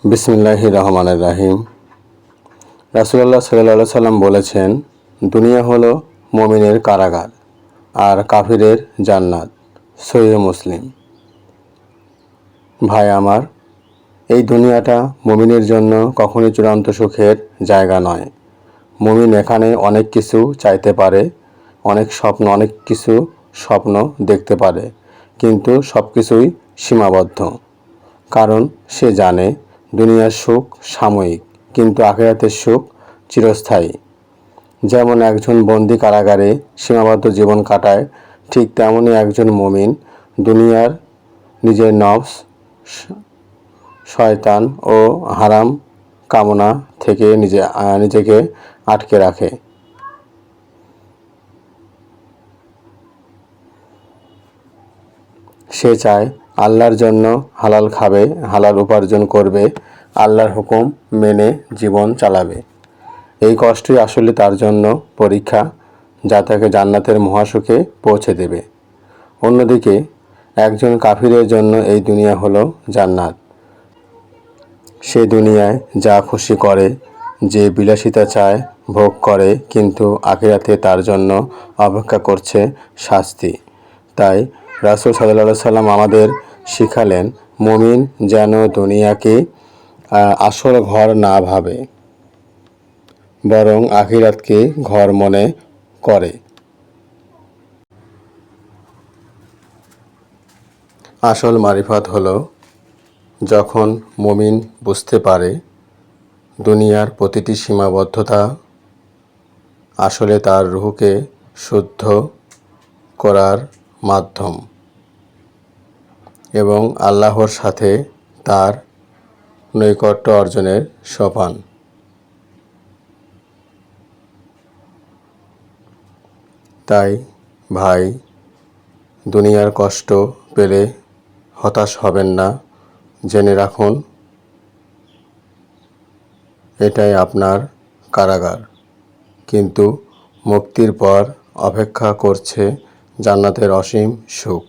বিসমিল্লাহির রহমানির রহিম। রাসূলুল্লাহ সাল্লাল্লাহু সাল্লাম বলেছেন, দুনিয়া হলো মুমিনের কারাগার আর কাফিরের জান্নাত। সহিহ মুসলিম। ভাই আমার, এই দুনিয়াটা মুমিনের জন্য কখনোই চূড়ান্ত সুখের জায়গা নয়। মুমিন এখানে অনেক কিছু চাইতে পারে, অনেক কিছু স্বপ্ন দেখতে পারে, কিন্তু সব কিছুই সীমাবদ্ধ। কারণ সে জানে দুনিয়ার সুখ সাময়িক, কিন্তু আখিরাতের সুখ চিরস্থায়ী। যেমন একজন বন্দি কারাগারে সীমাবদ্ধ জীবন কাটায়, ঠিক তেমনই একজন মুমিন দুনিয়ার নিজের নফস, শয়তান ও হারাম কামনা থেকে নিজেকে আটকে রাখে। সে চায় আল্লাহর জন্য হালাল খাবে, হালাল উপার্জন করবে, আল্লাহর হুকুম মেনে জীবন চালাবে। এই কষ্টই আসলে তার জন্য পরীক্ষা, যা তাকে জান্নাতের মহাসুখে পৌঁছে দেবে। অন্যদিকে একজন কাফিরের জন্য এই দুনিয়া হলো জান্নাত। সে দুনিয়ায় যা খুশি করে, যে বিলাসিতা চায় ভোগ করে, কিন্তু আখিরাতে তার জন্য অপেক্ষা করছে শাস্তি। তাই রাসূল সাল্লাল্লাহু আলাইহি সাল্লাম আমাদের শিখালেন, মুমিন যেন দুনিয়াকে আসল ঘর না ভাবে, বরং আখিরাতকে ঘর মনে করে। আসল মারিফাত হলো যখন মুমিন বুঝতে পারে দুনিয়ার প্রতিটি সীমাবদ্ধতা আসলে তার রূহকে শুদ্ধ করার মাধ্যম এবং আল্লাহর সাথে তার নৈকট্য অর্জনের সোপান। তাই ভাই, দুনিয়ার কষ্ট পেলে হতাশ হবেন না। জেনে রাখুন, এটাই আপনার কারাগার, কিন্তু মুক্তির পর অপেক্ষা করছে জান্নাতের অসীম সুখ।